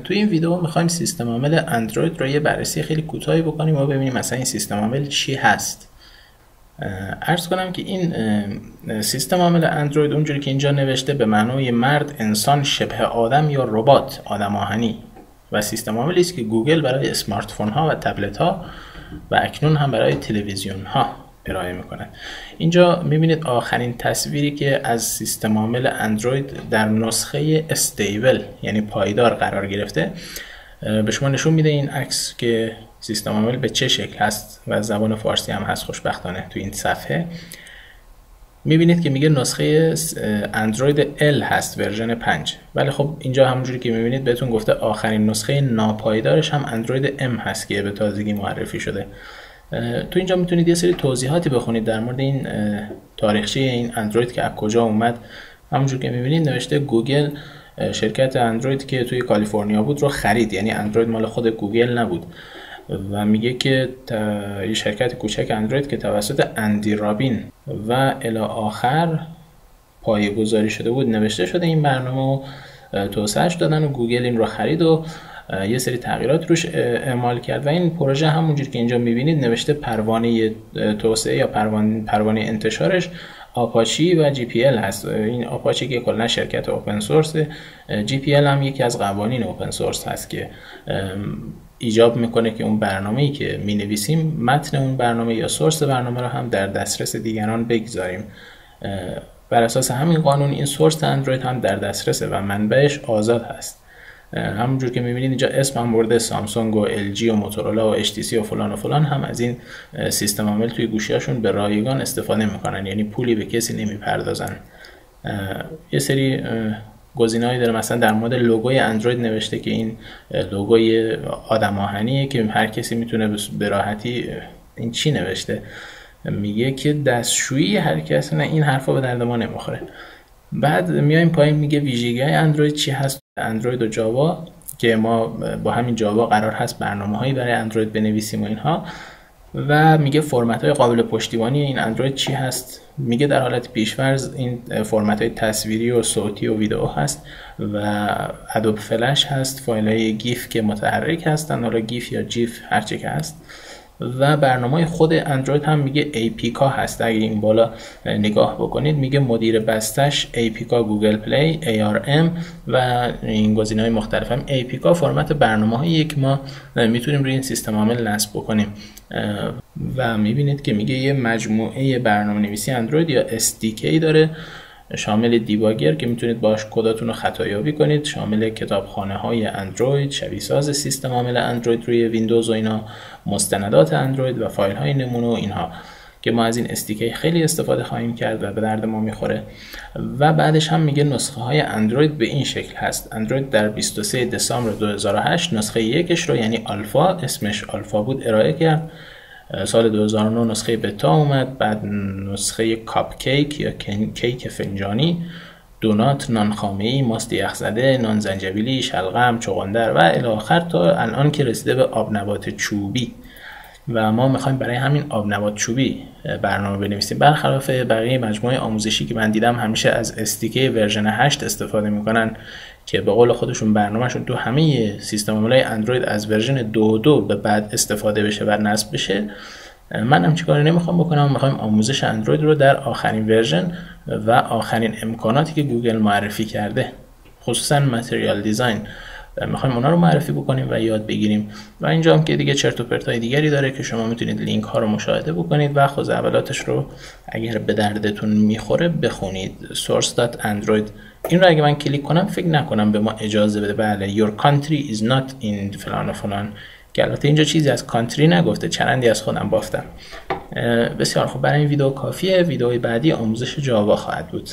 توی این ویدیو میخوایم سیستم عامل اندروید رو یه بررسی خیلی کوتاهی بکنیم و ببینیم مثلا این سیستم عامل چی هست. عرض کنم که این سیستم عامل اندروید اونجوری که اینجا نوشته به معنای مرد، انسان، شبه آدم یا ربات، آدم آهنی و سیستم عاملی است که گوگل برای اسمارت فون ها و تبلت ها و اکنون هم برای تلویزیون ها ارائه میکنه. اینجا میبینید آخرین تصویری که از سیستم عامل اندروید در نسخه استیبل یعنی پایدار قرار گرفته به شما نشون میده این عکس که سیستم عامل به چه شکل هست و زبان فارسی هم هست خوشبختانه تو این صفحه. میبینید که میگه نسخه اندروید L هست ورژن 5 ولی خب اینجا همونجوری که میبینید بهتون گفته آخرین نسخه ناپایدارش هم اندروید M هست که به تازگی معرفی شده. تو اینجا میتونید یه سری توضیحاتی بخونید در مورد این تاریخچه این اندروید که از کجا اومد. همونجور که میبینید نوشته گوگل شرکت اندروید که توی کالیفرنیا بود رو خرید، یعنی اندروید مال خود گوگل نبود و میگه که یه شرکت کوچک اندروید که توسط اندی رابین و الی آخر پایه‌گذاری شده بود نوشته شده این برنامه و توسعهش دادن و گوگل این رو خرید و یه سری تغییرات روش اعمال کرد و این پروژه همونجوری که اینجا میبینید نوشته پروانه توسعه یا پروانه انتشارش آپاچی و جی پی ال هست. این آپاچی که کلا شرکت اوپن سورس، جی پی ال هم یکی از قوانین اوپن سورس هست که ایجاب میکنه که اون برنامه‌ای که مینویسیم متن اون برنامه یا سورس برنامه رو هم در دسترس دیگران بگذاریم. بر اساس همین قانون این سورس اندروید هم در دسترسه و منبعش آزاد هست. همونجور که میبینید اینجا اسم هم برده سامسونگ و ال جی و موتورولا و اچ تی سی و فلان هم از این سیستم عامل توی گوشیاشون به رایگان استفاده میکنن، یعنی پولی به کسی نمیپردازن. یه سری گزینه‌ای داره، مثلا در مورد لوگوی اندروید نوشته که این لوگوی آدم آهنیه که هر کسی میتونه به راحتی این چی نوشته میگه که دستشویی هر کسی، نه این حرفا به درد ما نمیخوره. بعد میایم پایین میگه ویژگی‌های اندروید چی هست. اندروید و جاوا که ما با همین جاوا قرار هست برنامه‌هایی برای اندروید بنویسیم و اینها، و میگه فرمت‌های قابل پشتیبانی این اندروید چی هست. میگه در حالت پیش‌فرض این فرمت‌های تصویری و صوتی و ویدئو هست و ادوب فلش هست، فایل‌های گیف که متحرک هستن، حالا گیف یا جیف هر چی که هست، و برنامه‌های خود اندروید هم میگه ایپیکا هست. اگه این بالا نگاه بکنید میگه مدیر بستش ایپیکا گوگل پلی ARM و این گزینه‌های مختلف. هم ایپیکا فرمت برنامه‌هایی که ما میتونیم روی این سیستم عامل نصب بکنیم و میبینید که میگه یه مجموعه برنامه‌نویسی اندروید یا SDK داره، شامل دیباگر که میتونید باش کداتون رو خطایابی کنید، شامل کتابخانه‌های اندروید، شبیه‌ساز سیستم عامل اندروید روی ویندوز و اینا، مستندات اندروید و فایل‌های نمونه و اینها که ما از این SDK خیلی استفاده خواهیم کرد و به درد ما میخوره. و بعدش هم میگه نسخه‌های اندروید به این شکل هست. اندروید در 23 دسامبر 2008 نسخه یکش رو یعنی آلفا، اسمش آلفا بود، ارائه کرد. سال 2009 نسخه بتا اومد، بعد نسخه کاپ کیک یا کیک فنجانی، دونات، نان خامه‌ای، ماست یخزده، نان زنجبیلی، شلغم، چغندر و الی آخر تا الان که رسیده به آبنبات چوبی و ما میخوایم برای همین آبنبات چوبی برنامه بنویسیم. برخلاف بقیه مجموعه آموزشی که من دیدم همیشه از SDK ورژن 8 استفاده میکنن که به قول خودشون برنامهشون تو همه سیستم عامل‌های اندروید از ورژن 2.2 به بعد استفاده بشه و نصب بشه. من هم چیکاری نمیخوام بکنم، میخوایم آموزش اندروید رو در آخرین ورژن و آخرین امکاناتی که گوگل معرفی کرده، خصوصا متریال دیزاین، میخوایم اونا رو معرفی بکنیم و یاد بگیریم. و اینجا هم که دیگه چرت و پرتای دیگری داره که شما میتونید لینک ها رو مشاهده بکنید و خزعبلاتش رو اگر به دردتون میخوره بخونید. source.android این رو اگه من کلیک کنم فکر نکنم به ما اجازه بده. بله your country is not in فلان و فلان، که البته اینجا چیزی از کانتری نگفته، چرندی از خودم بافتم. بسیار خوب، برای این ویدیو کافیه. ویدیوی بعدی آموزش جاوا خواهد بود.